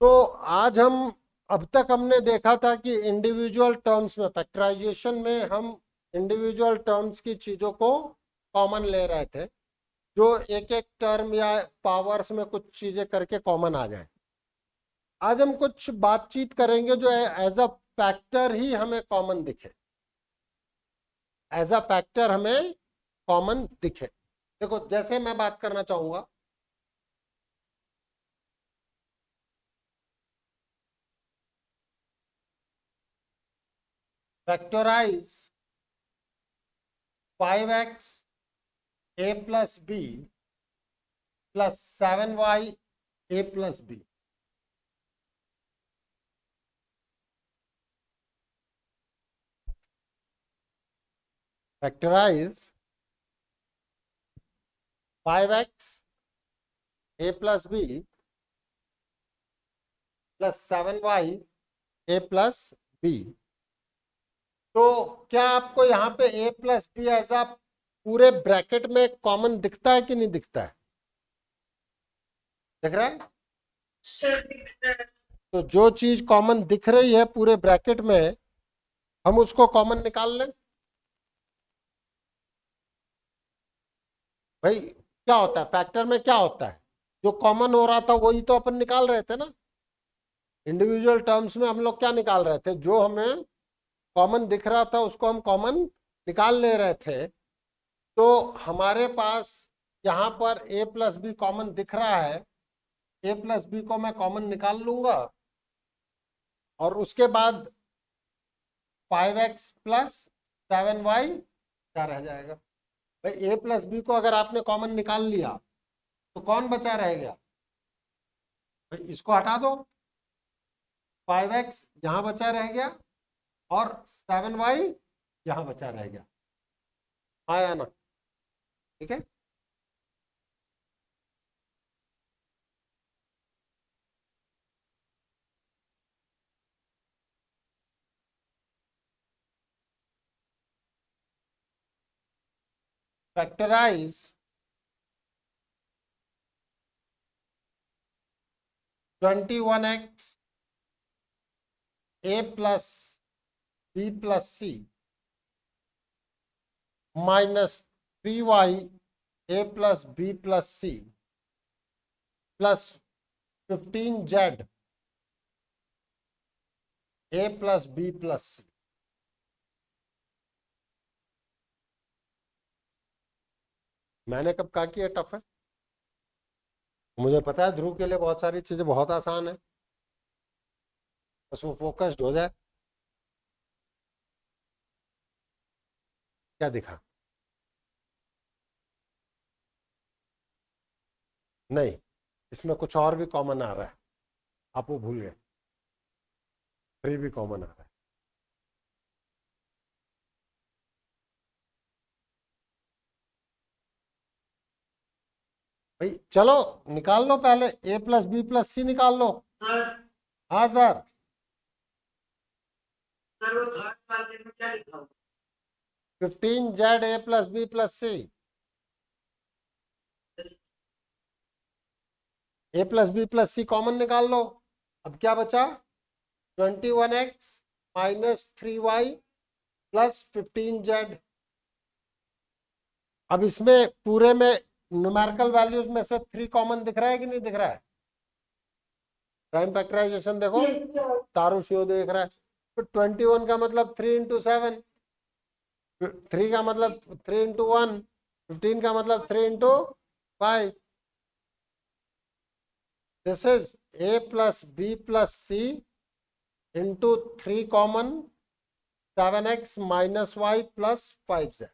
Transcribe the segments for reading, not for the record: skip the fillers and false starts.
तो आज हम अब तक हमने देखा था कि इंडिविजुअल टर्म्स में फैक्टराइजेशन में हम इंडिविजुअल टर्म्स की चीजों को कॉमन ले रहे थे, जो एक एक टर्म या पावर्स में कुछ चीजें करके कॉमन आ जाए। आज हम कुछ बातचीत करेंगे जो एज अ फैक्टर ही हमें कॉमन दिखे, एज अ फैक्टर हमें कॉमन दिखे। देखो, जैसे मैं बात करना चाहूंगा, factorise 5x a plus B plus 7y a plus B. Factorise 5x a plus B plus 7y a plus B. तो क्या आपको यहाँ पे a प्लस बी एज आ पूरे ब्रैकेट में कॉमन दिखता है कि नहीं दिखता है? दिख रहा है? तो जो चीज कॉमन दिख रही है पूरे ब्रैकेट में, हम उसको कॉमन निकाल लें। भाई, क्या होता है फैक्टर में, क्या होता है? जो कॉमन हो रहा था वही तो अपन निकाल रहे थे ना। इंडिविजुअल टर्म्स में हम लोग क्या निकाल रहे थे? जो हमें कॉमन दिख रहा था उसको हम कॉमन निकाल ले रहे थे। तो हमारे पास यहाँ पर a प्लस बी कॉमन दिख रहा है। a प्लस बी को मैं कॉमन निकाल लूंगा और उसके बाद 5x प्लस 7y क्या रह जाएगा? भाई, a प्लस बी को अगर आपने कॉमन निकाल लिया तो कौन बचा रहेगा? भाई, इसको हटा दो, 5x यहाँ बचा रह गया और 7y यहाँ बचा रह गया। आया ना? ठीक है। Factorise 21x a plus B plus C minus 3y a plus B plus C plus 15z a plus B plus C. मैंने कब कहा कि ये टफ है? मुझे पता है ध्रुव के लिए बहुत सारी चीजें बहुत आसान है, बस वो फोकस्ड हो जाए। क्या दिखा? नहीं, इसमें कुछ और भी कॉमन आ रहा है, आप वो भूल गए। 3 भी कॉमन आ रहा है। भाई चलो, निकाल लो पहले, a plus B plus C निकाल लो। हाँ sir. 15z a plus B plus C. a plus B plus C common निकाल लो। अब क्या बचा? 21x minus 3y plus 15z। अब इसमें पूरे में न्यूमेरिकल वैल्यूज में से 3 कॉमन दिख रहा है कि नहीं दिख रहा है? प्राइम फैक्टराइजेशन देखो, तारू शिव देख रहा है। तो 21 का मतलब 3 into 7, 3 का मतलब 3 into 1, 15 का मतलब 3 into 5। This is a plus B plus C into 3 common 7x minus Y plus 5z।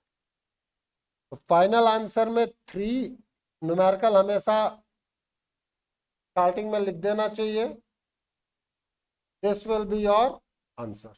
तो फाइनल आंसर में 3 न्यूमेरिकल हमेशा स्टार्टिंग में लिख देना चाहिए। This will be your answer.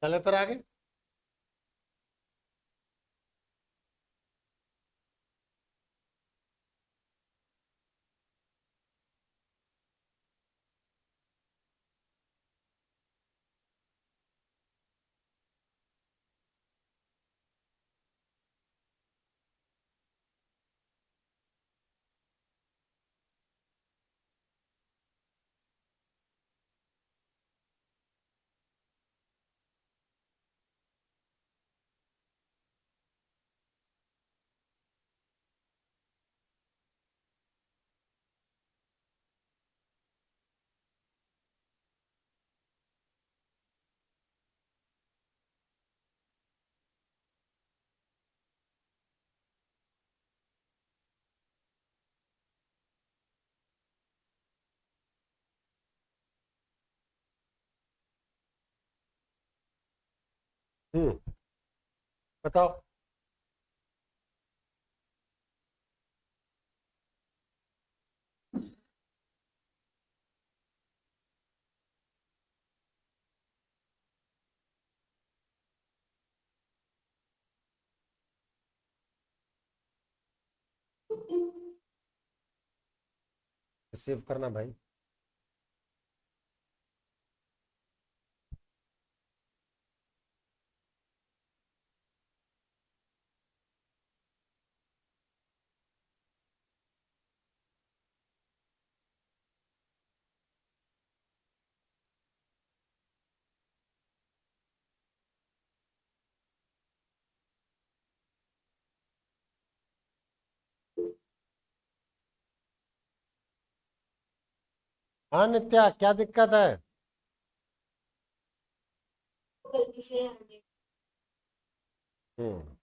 चले फिर आगे। बताओ। रिसीव करना भाई। हाँ नित्या, क्या दिक्कत है? हम्म।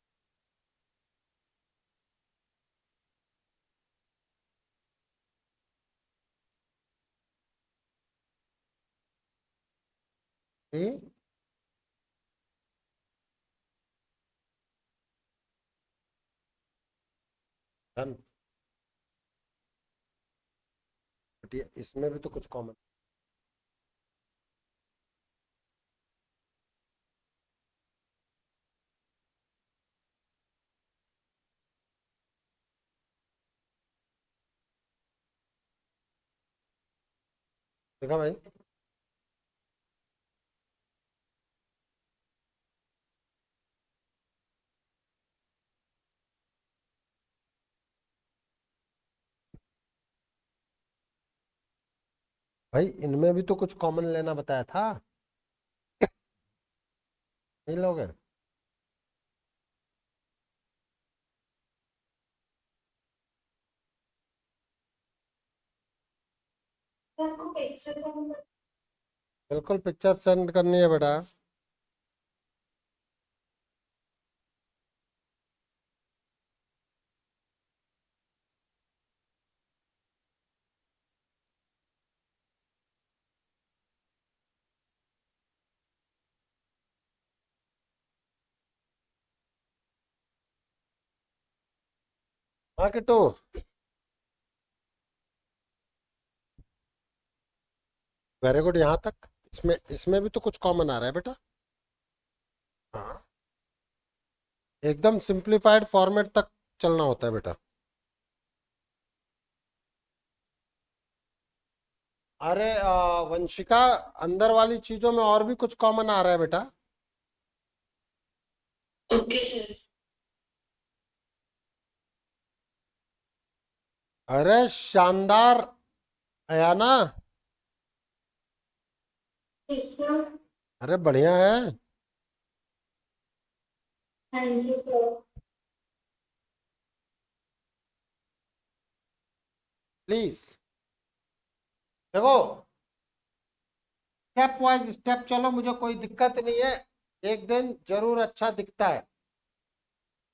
ठीक। डन। बट ये इसमें भी तो कुछ कॉमन। देखा भाई। भाई इनमें भी तो कुछ कॉमन लेना बताया था। नहीं लोगे? बिल्कुल पिक्चर सेंड करनी है बेटा। हाँ किट्टू। वेरी गुड यहाँ तक। इसमें इसमें भी तो कुछ कॉमन आ रहा है बेटा। हाँ। एकदम सिंप्लीफाइड फॉर्मेट तक चलना होता है बेटा। अरे वंशिका, अंदर वाली चीजों में और भी कुछ कॉमन आ रहा है बेटा। Okay sir. अरे शानदार। आया ना? Yes sir. अरे बढ़िया है। Thank you sir. प्लीज। देखो, स्टेप वाइज स्टेप चलो, मुझे कोई दिक्कत नहीं है। एक दिन जरूर अच्छा दिखता है।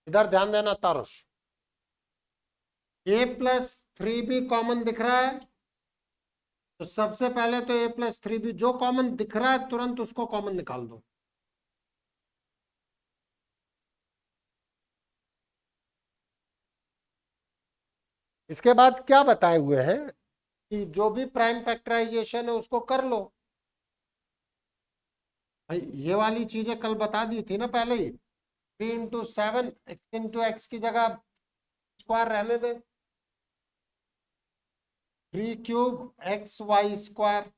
इधर ध्यान देना तारुष। A+3 भी कॉमन दिख रहा है। तो सबसे पहले तो A+3 भी जो कॉमन दिख रहा है तुरंत उसको कॉमन निकाल दो। इसके बाद क्या बताए हुए हैं कि जो भी प्राइम फैक्टराइजेशन है उसको कर लो। भाई ये वाली चीजें कल बता दी थी ना पहले ही। 3 into 7 x की जगह स्क्वायर रहने दे। 3³ xy²।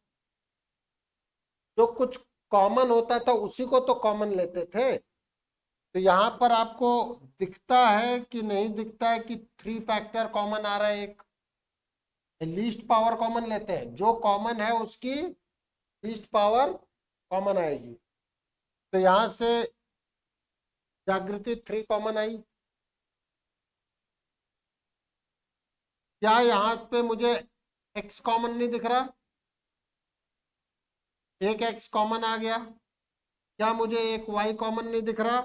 जो कुछ कॉमन होता था उसी को तो कॉमन लेते थे। तो यहां पर आपको दिखता है कि नहीं दिखता है कि 3 फैक्टर कॉमन आ रहा है। एक लीस्ट पावर कॉमन लेते हैं, जो कॉमन है उसकी लीस्ट पावर कॉमन आएगी। तो यहां से जागृति 3 कॉमन आई। क्या यहां पे मुझे x कॉमन नहीं दिख रहा? एक x कॉमन आ गया। क्या मुझे एक y कॉमन नहीं दिख रहा?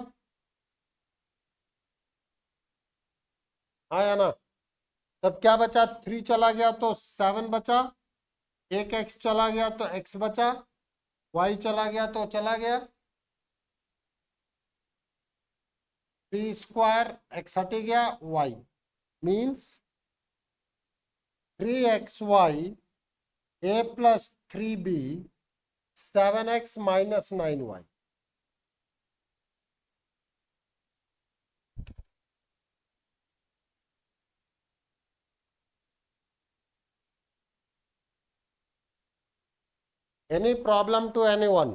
हाँ या ना? तब क्या बचा? 3 चला गया तो 7 बचा। एक x चला गया तो x बचा। y चला गया तो चला गया। 3² x हट गया, y means 3xy a+3b 7x - 9y। Any problem to anyone?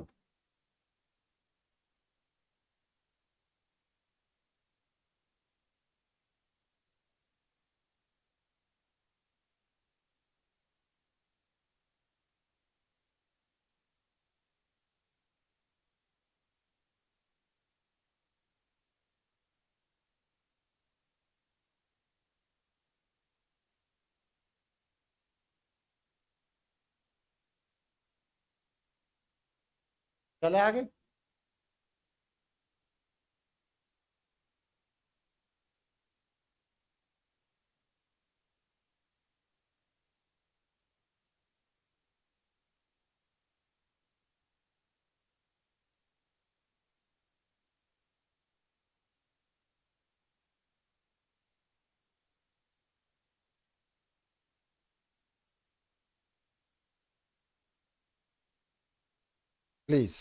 चले आगे। प्लीज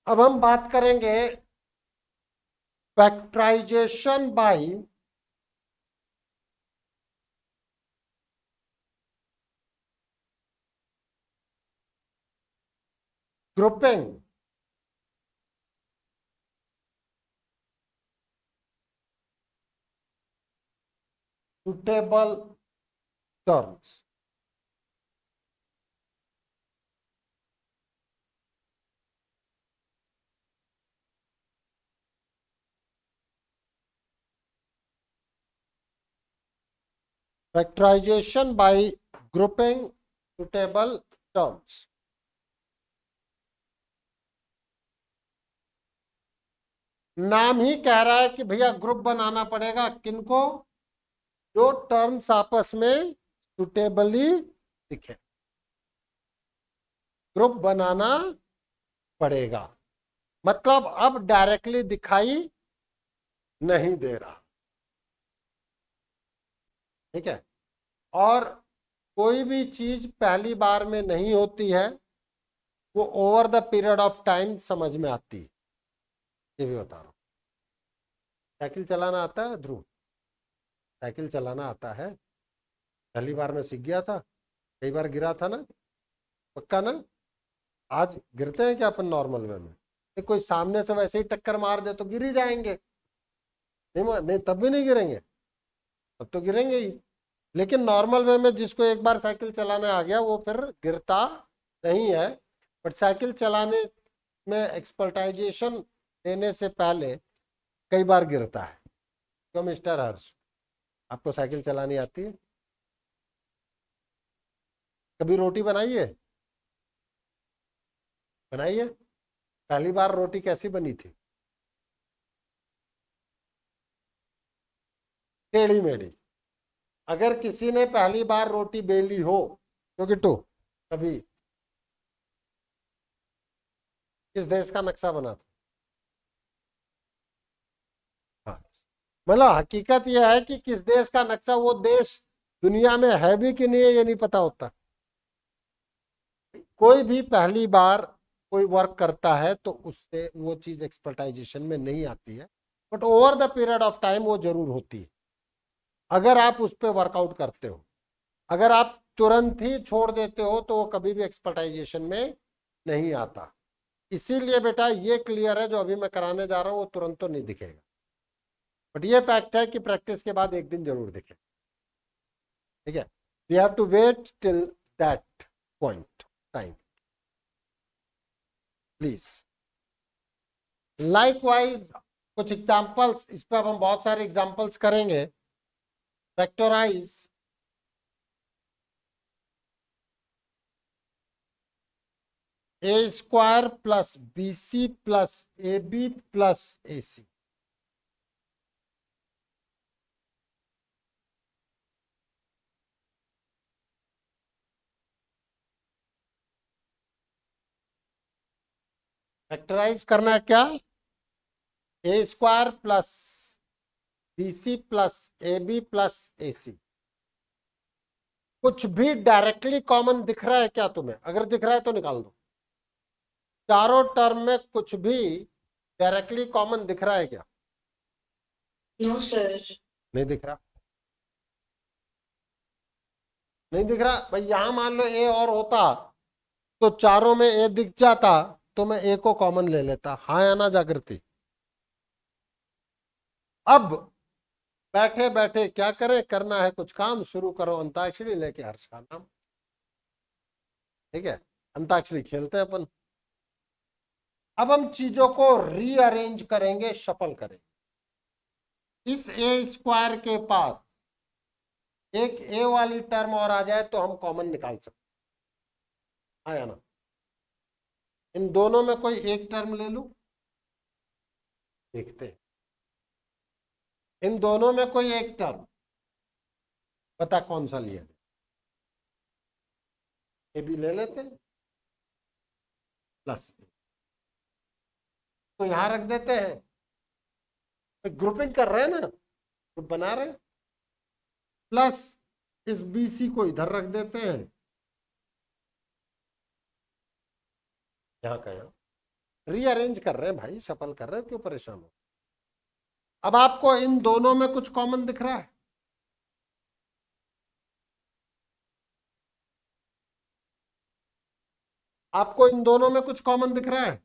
अब हम बात करेंगे factorisation by grouping suitable terms. Factorisation by grouping suitable terms. नाम ही कह रहा है कि भैया ग्रुप बनाना पड़ेगा। किनको? जो टर्म्स आपस में सुटेबली दिखे, ग्रुप बनाना पड़ेगा। मतलब अब डायरेक्टली दिखाई नहीं दे रहा। ठीक है। और कोई भी चीज पहली बार में नहीं होती है, वो over the period of time समझ में आती है। ये भी बता रहा हूं। साइकिल चलाना आता है ध्रुव? साइकिल चलाना आता है? पहली बार में सीख गया था? कई बार गिरा था ना? पक्का ना? आज गिरते हैं क्या अपन नॉर्मल वे में? कोई सामने से वैसे ही टक्कर मार दे तो गिर ही जाएंगे। नहीं तब भी नहीं गिरेंगे? तब तो गिरेंगे ही। लेकिन नॉर्मल वे में जिसको एक बार साइकिल चलाने आ गया वो फिर गिरता नहीं है। बट साइकिल चलाने में एक्सपर्टाइजेशन देने से पहले कई बार गिरता है। तो मिस्टर हर्ष, आपको साइकिल चलानी आती है? कभी रोटी बनाई है? बनाई है? पहली बार रोटी कैसी बनी थी? टेढ़ी मेढ़ी। अगर किसी ने पहली बार रोटी बेली हो तो किट्टू कभी किस देश का नक्शा बना था? हाँ, मतलब हकीकत यह है कि किस देश का नक्शा, वो देश दुनिया में है भी कि नहीं है ये नहीं पता होता। कोई भी पहली बार कोई वर्क करता है तो उससे वो चीज एक्सपर्टाइजेशन में नहीं आती है, but over the period of time वो जरूर होती है अगर आप उस पर वर्कआउट करते हो। अगर आप तुरंत ही छोड़ देते हो तो वो कभी भी एक्सपर्टाइजेशन में नहीं आता। इसीलिए बेटा ये क्लियर है, जो अभी मैं कराने जा रहा हूं वो तुरंत तो नहीं दिखेगा, बट ये फैक्ट है कि प्रैक्टिस के बाद एक दिन जरूर दिखेगा। ठीक है, we have to wait till that point time please. Likewise कुछ एग्जांपल्स, इस पर अब हम बहुत सारे एग्जांपल्स करेंगे। Factorise A square plus B C plus A B plus A C. Factorise करना है क्या? A square plus B C plus A B plus A C. कुछ भी डायरेक्टली कॉमन दिख रहा है क्या तुम्हें? अगर दिख रहा है तो निकाल दो। चारों टर्म में कुछ भी डायरेक्टली कॉमन दिख रहा है क्या? No sir. नहीं दिख रहा, नहीं दिख रहा भाई। यहां मान लो ए और होता तो चारों में ए दिख जाता तो मैं ए को कॉमन ले लेता। हाँ या ना जागृति? अब बैठे बैठे क्या करें, करना है कुछ काम, शुरू करो अंताक्षरी लेके हर्ष का नाम। ठीक है, अंताक्षरी खेलते हैं अपन। अब हम चीजों को रीअरेंज करेंगे, शफल करेंगे। इस ए स्क्वायर के पास एक ए वाली टर्म और आ जाए तो हम कॉमन निकाल सकते। आया ना? इन दोनों में कोई एक टर्म ले लूं, देखते हैं। इन दोनों में कोई एक टर्म, पता कौन सा लिया जाए? ए भी ले लेते हैं प्लस ए, तो यहां रख देते हैं। ग्रुपिंग कर रहे हैं ना, ग्रुप बना रहे हैं। प्लस इस बी सी को इधर रख देते हैं, यहां का यहां। रीअरेंज कर रहे हैं भाई, सफल कर रहे हैं, क्यों परेशान हो? अब आपको इन दोनों में कुछ कॉमन दिख रहा है? आपको इन दोनों में कुछ कॉमन दिख रहा है?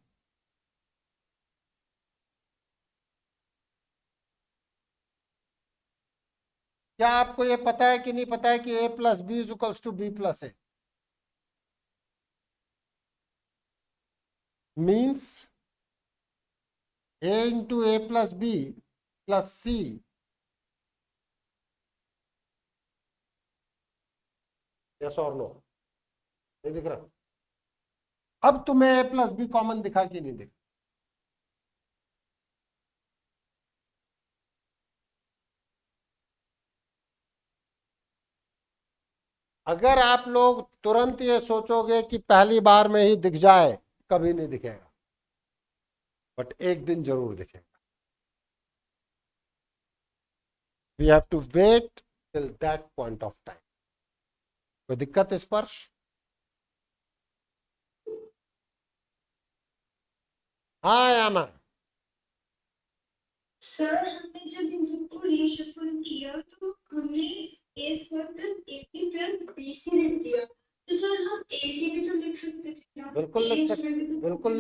क्या आपको ये पता है कि नहीं पता है कि A plus B is equals to B plus A? Means A into A plus B plus C. Yes और नो? नहीं दिख रहा? अब तुम्हें ए प्लस बी कॉमन दिखा कि नहीं दिखा? अगर आप लोग तुरंत ये सोचोगे कि पहली बार में ही दिख जाए, कभी नहीं दिखेगा, बट एक दिन जरूर दिखेगा। We have to wait till that point of time. कोई दिक्कत स्पर्श? हाँ या ना? सर हमने जब इन सबको रीशफल किया तो हमने A square plus A B plus B C लिख दिया, तो सर हम ए सी भी तो लिख सकते थे ना? बिल्कुल लिख सकते, बिल्कुल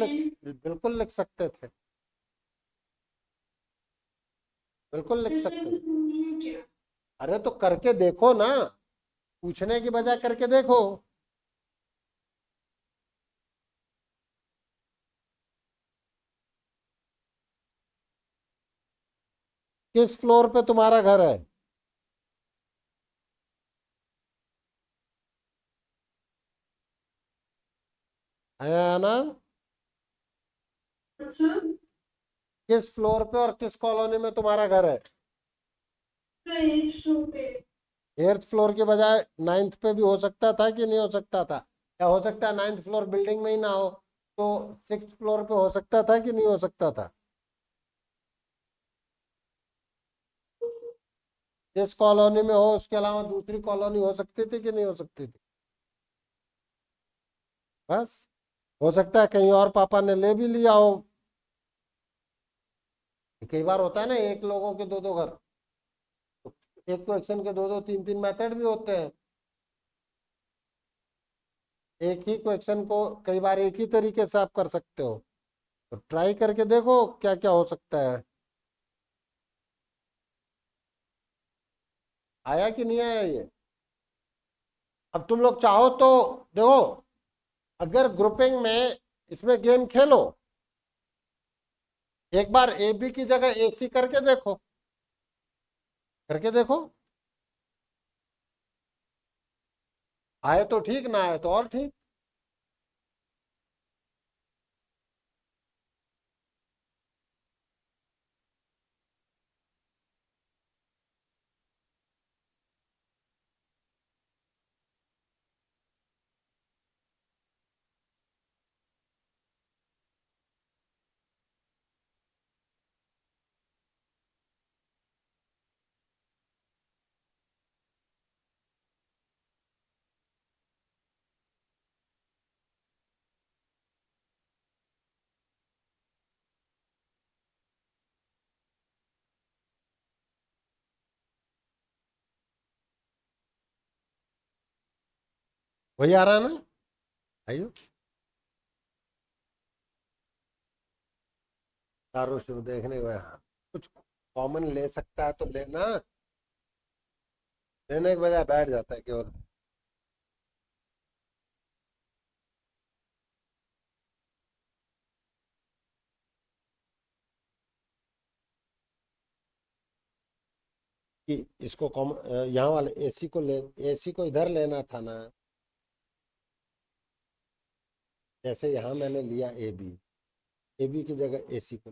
बिल्कुल लिख सकते थे, बिल्कुल लिख तो सर सकते थे। इसमें है क्या? अरे तो करके देखो ना, पूछने की बजाय करके देखो। किस फ्लोर पे तुम्हारा घर है? है ना? अच्छा, किस फ्लोर पे और किस कॉलोनी में तुम्हारा घर है? तो एट फ्लोर पे। एर्थ फ्लोर के बजाय नाइन्थ पे भी हो सकता था कि नहीं हो सकता था? या हो सकता है नाइन्थ फ्लोर बिल्डिंग में ही ना हो तो सिक्स फ्लोर पे हो सकता था कि नहीं हो सकता था? जिस कॉलोनी में हो उसके अलावा दूसरी कॉलोनी हो सकती थी कि नहीं हो सकती थी? बस, हो सकता है कहीं और पापा ने ले भी लिया हो। कई बार होता है ना, एक लोगों के दो दो घर, तो एक क्वेश्चन के दो दो तीन तीन मेथड भी होते हैं। एक ही क्वेश्चन को कई बार एक ही तरीके से आप कर सकते हो। तो ट्राई करके देखो क्या क्या हो सकता है। आया कि नहीं आया ये? अब तुम लोग चाहो तो देखो, अगर ग्रुपिंग में इसमें गेम खेलो, एक बार ए बी की जगह ए सी करके देखो, करके देखो। आए तो ठीक, ना आए तो और ठीक। वही आ रहा है ना? आइयो, चारों शो देखने को, हाँ, कुछ कॉमन ले सकता है तो लेना, लेने के बजाय बैठ जाता है केवल। कि इसको कॉम यहाँ वाले एसी को ले, एसी को इधर लेना था ना। जैसे यहाँ मैंने लिया ए बी, ए बी की जगह एसी को।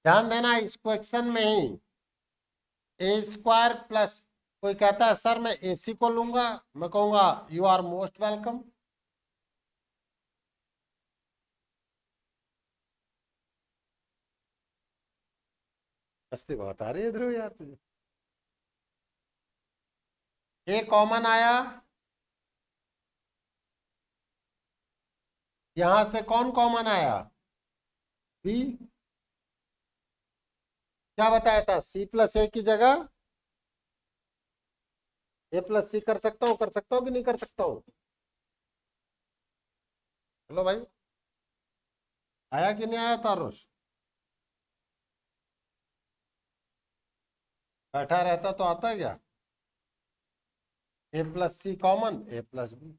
ध्यान देना इस क्वेश्चन में ही ए स्क्वायर प्लस, कोई कहता है सर मैं एसी को लूंगा, मैं कहूंगा यू आर मोस्ट वेलकम। मस्ती बहुत आ रही है ध्रुव यार तुझे। ए कॉमन आया, यहां से कौन कॉमन आया? बी। क्या बताया था? सी प्लस ए की जगह ए प्लस सी कर सकता हूँ, कर सकता हूँ कि नहीं कर सकता हूँ? हेलो भाई, आया कि नहीं आया तारुष? बैठा रहता तो आता है क्या? ए प्लस सी कॉमन, ए प्लस बी।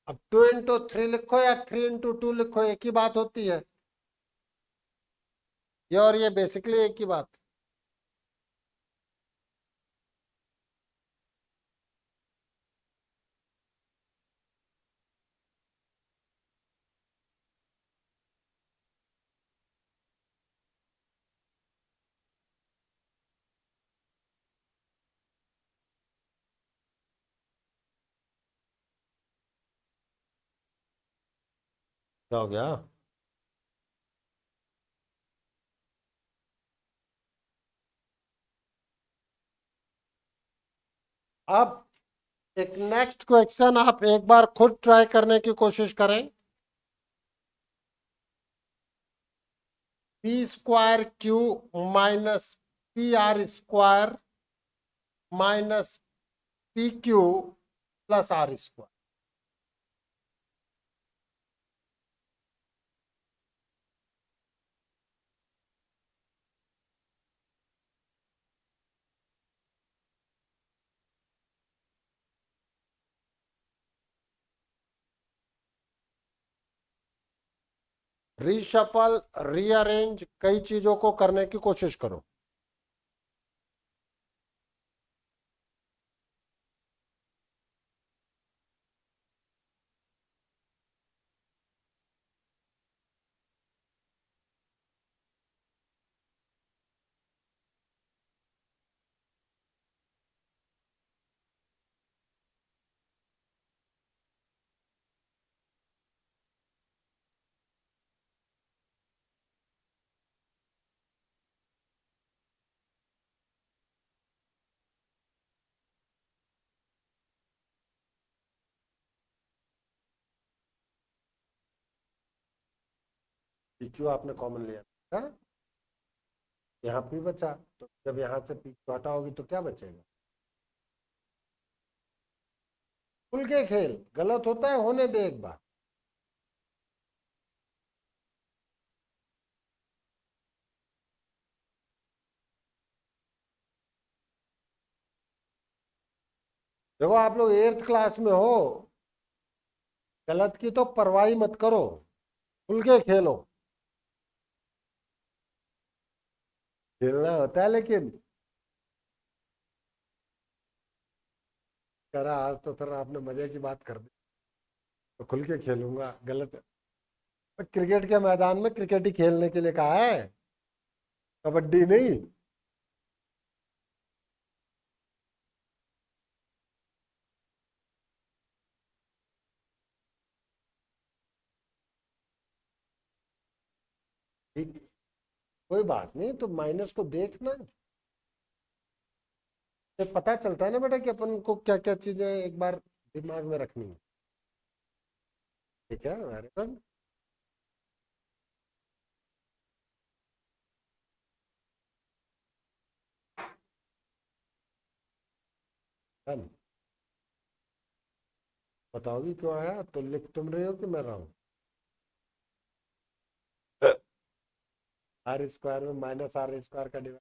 अब 2 into 3 लिखो या 3 into 2 लिखो, एक ही बात होती है। ये और ये बेसिकली एक ही बात। क्या हो गया? अब एक नेक्स्ट क्वेश्चन आप एक बार खुद ट्राई करने की कोशिश करें। P square Q minus P R square minus P Q plus R square. Reshuffle, rearrange, कई चीजों को करने की कोशिश करो। पी क्यू आपने कॉमन लिया था, यहाँ पी बचा, तो जब यहाँ से पी क्यू हटाओगी तो क्या बचेगा? खुल के खेल, गलत होता है होने दे एक बार। देखो आप लोग 8th क्लास में हो, गलत की तो परवाह ही मत करो, खुल के खेलो। खेलना होता है लेकिन करा आज तो सर आपने मजे की बात कर दी, तो खुल के खेलूंगा, गलत है। क्रिकेट के मैदान में क्रिकेट ही खेलने के लिए कहा है, कबड्डी नहीं। ठीक, कोई बात नहीं, तो माइनस को देखना, तो पता चलता है ना बेटा कि अपन को क्या क्या चीजें एक बार दिमाग में रखनी है। ठीक है, वेरी गुड। बताओगी क्यों आया, तो लिख तुम रहे हो कि मैं रहा हूँ? आर स्क्वायर में माइनस आर स्क्वायर का डिवाइड,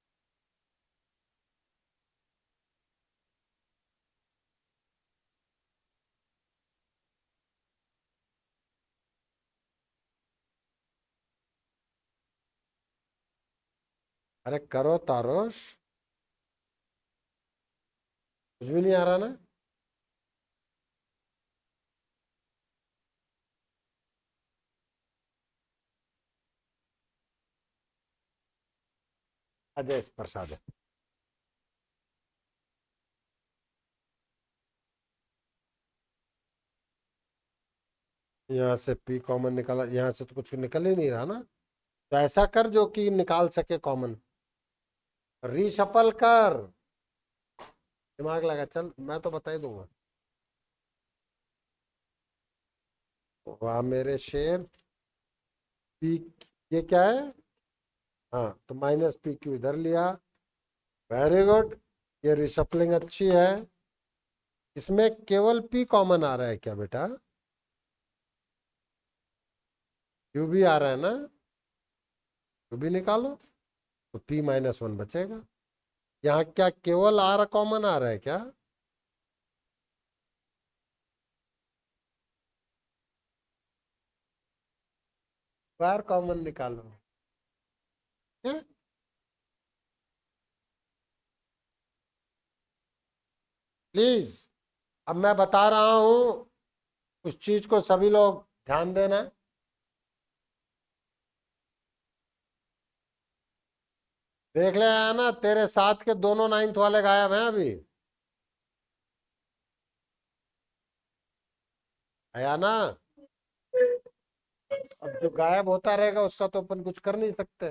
अरे करो तारोश, कुछ भी नहीं आ रहा ना। अजय प्रसाद, यहाँ से पी कॉमन निकाला, यहाँ से तो कुछ निकल ही नहीं रहा ना, तो ऐसा कर जो कि निकाल सके कॉमन, रीशफल कर, दिमाग लगा चल, मैं तो बता ही दूंगा। वाह मेरे शेर, पी, ये क्या है? हाँ, तो माइनस पी क्यू इधर लिया, वेरी गुड, ये रिशफलिंग अच्छी है। इसमें केवल पी कॉमन आ रहा है क्या बेटा? क्यू भी आ रहा है ना, क्यू भी निकालो, तो पी माइनस वन बचेगा। यहाँ क्या केवल आर कॉमन आ रहा है क्या? स्क्वायर कॉमन निकालो, प्लीज। अब मैं बता रहा हूं, उस चीज को सभी लोग ध्यान देना। देख ले आया ना, तेरे साथ के दोनों 9th वाले गायब हैं अभी, आया ना। अब जो गायब होता रहेगा उसका तो अपन कुछ कर नहीं सकते।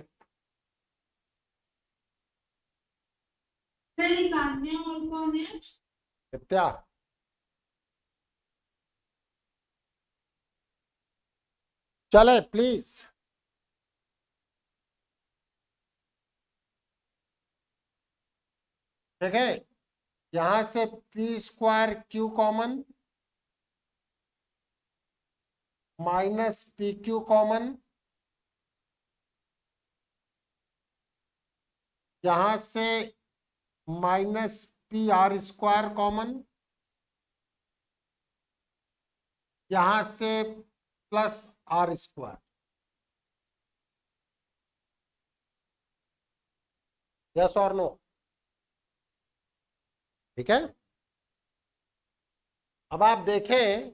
सर ये कान्या और कौन है? नित्या, चले प्लीज। ठीक है, यहां से P square Q common, minus P Q common, यहां से minus P R square common, यहां से प्लस आर स्क्वायर। यस और नो? ठीक है, अब आप देखें,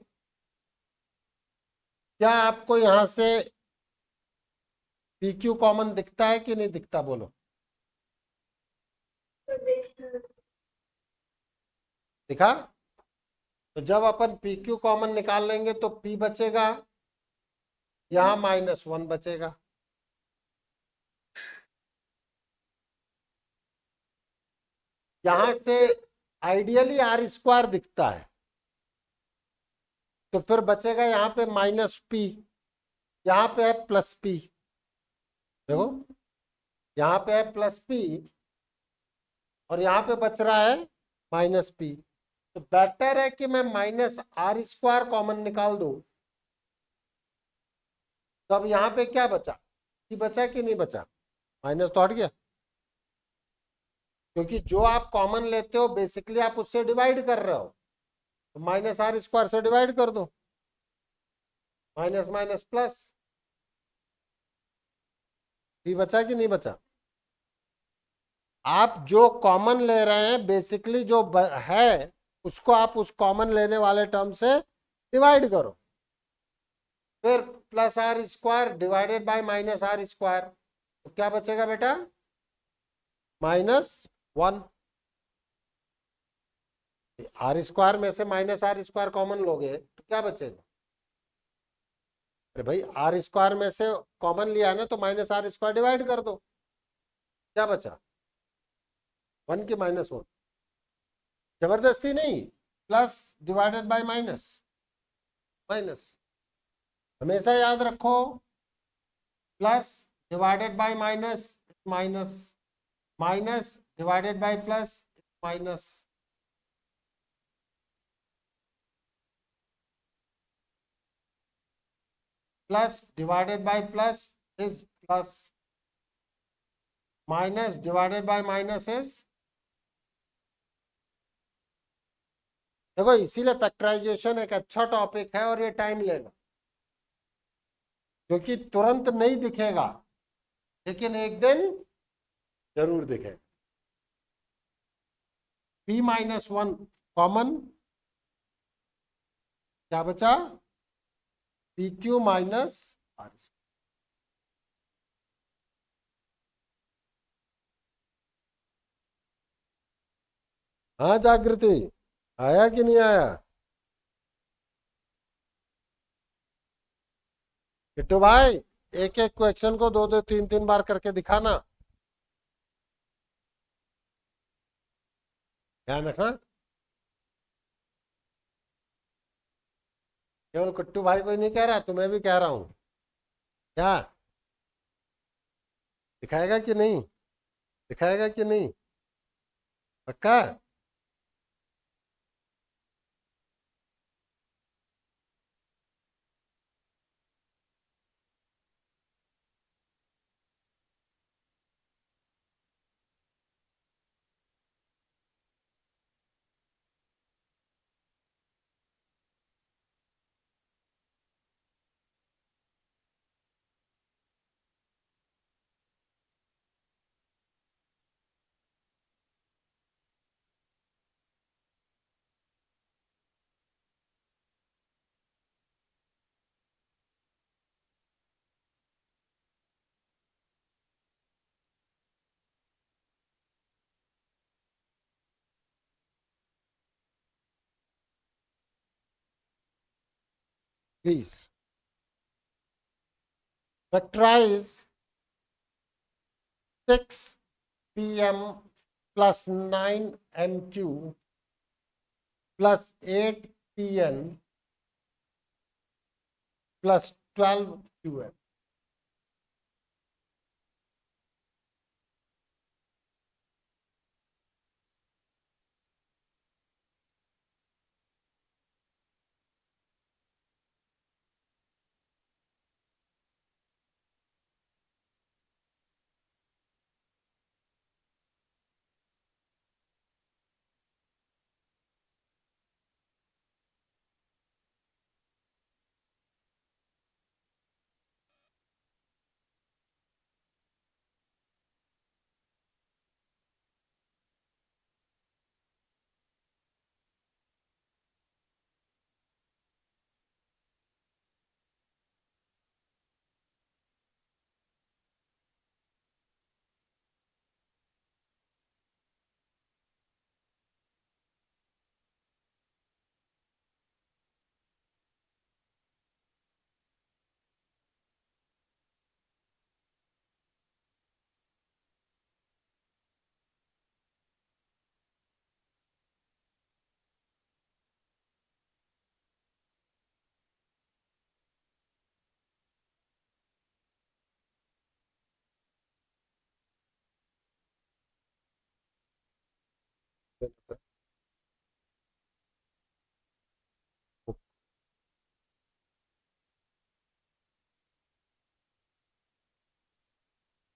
क्या आपको यहां से पी क्यू कॉमन दिखता है कि नहीं दिखता, बोलो। दिखा? तो जब अपन पी क्यू कॉमन निकाल लेंगे तो पी बचेगा, यहां माइनस वन बचेगा। यहां से आइडियली आर स्क्वायर दिखता है, तो फिर बचेगा यहाँ पे माइनस पी, यहाँ पे है प्लस पी, देखो यहाँ पे है प्लस पी और यहाँ पे बच रहा है माइनस पी, तो बेटर है कि मैं माइनस आर स्क्वायर कॉमन निकाल दूं। तो अब यहाँ पे क्या बचा, पी बचा कि नहीं बचा, माइनस तो हट गया, क्योंकि जो आप कॉमन लेते हो बेसिकली आप उससे डिवाइड कर रहे हो, तो माइनस आर स्क्वायर से डिवाइड कर दो, माइनस माइनस प्लस, पी बचा कि नहीं बचा। आप जो कॉमन ले रहे हैं बेसिकली जो है उसको आप उस कॉमन लेने वाले टर्म से डिवाइड करो, फिर plus R square divided by minus R square, तो क्या बचेगा बेटा, -1। आर स्क्वायर में से माइनस आर स्क्वायर कॉमन लोगे तो क्या बचेगा, अरे भाई आर स्क्वायर में से कॉमन लिया ना तो माइनस आर स्क्वायर डिवाइड कर दो, क्या बचा 1 की -1, जबरदस्ती नहीं, plus divided by minus, minus हमेशा याद रखो, plus divided by minus minus, minus divided by plus minus, plus divided by plus is plus, minus divided by minus is, देखो इसीलिए फैक्टराइजेशन एक अच्छा टॉपिक है और ये टाइम लेगा, क्योंकि तुरंत नहीं दिखेगा लेकिन एक दिन जरूर दिखेगा। p-1 कॉमन, क्या बचा, pq माइनस आर। हाँ जागृति, आया कि नहीं आया, किट्टू भाई एक एक क्वेश्चन को दो दो तीन तीन बार करके दिखाना, ध्यान रखना। केवल कुट्टू भाई को ही नहीं कह रहा, तुम्हें भी कह रहा हूं, क्या दिखाएगा कि नहीं, दिखाएगा कि नहीं, पक्का। Please factorise 6pm plus 9mq plus 8pn plus 12qm।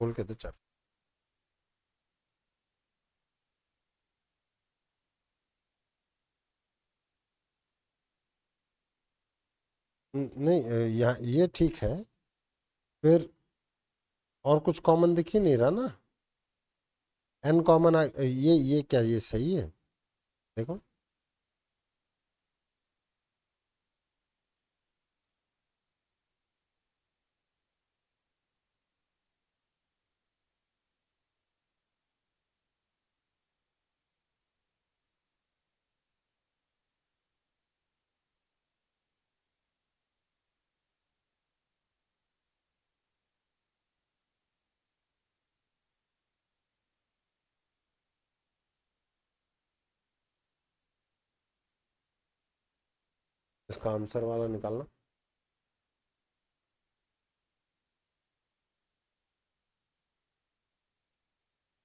खोल के तो चल। नहीं यहाँ ये ठीक है। फिर और कुछ कॉमन दिख ही नहीं रहा ना। एन कॉमन ये क्या, ये सही है? देखो इसका आंसर वाला निकालना।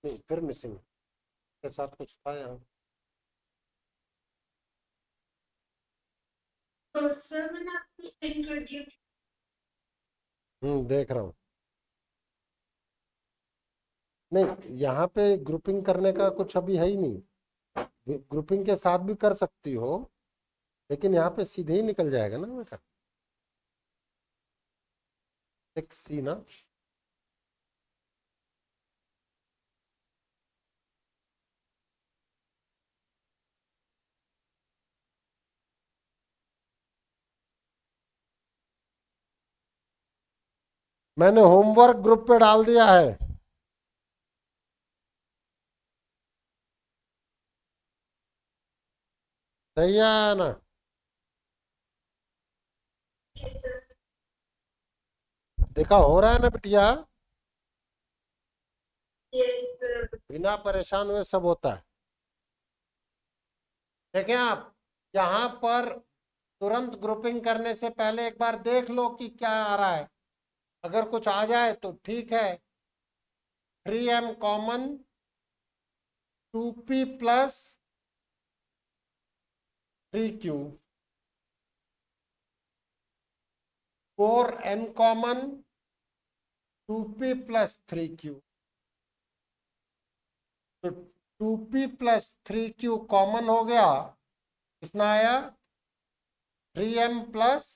नहीं फिर मिसिंग के साथ कुछ था यहाँ। तो सर मैंने आपको सेंड कर दिया। देख रहा हूँ। नहीं यहाँ पे ग्रुपिंग करने का कुछ अभी है ही नहीं। ग्रुपिंग के साथ भी कर सकती हो, लेकिन यहाँ पे सीधे ही निकल जाएगा ना बेटा। 6C ना। मैंने होमवर्क ग्रुप पे डाल दिया है। सही है ना? Yes, sir. देखा हो रहा है ना बिटिया? Yes, sir. बिना परेशान हुए सब होता है। देखें आप, यहाँ पर तुरंत ग्रुपिंग करने से पहले एक बार देख लो कि क्या आ रहा है। अगर कुछ आ जाए तो ठीक है। 3M common, 2P plus 3Q, 4N common, 2P plus 3Q। तो 2P प्लस 3Q कॉमन हो गया, कितना आया? 3M plus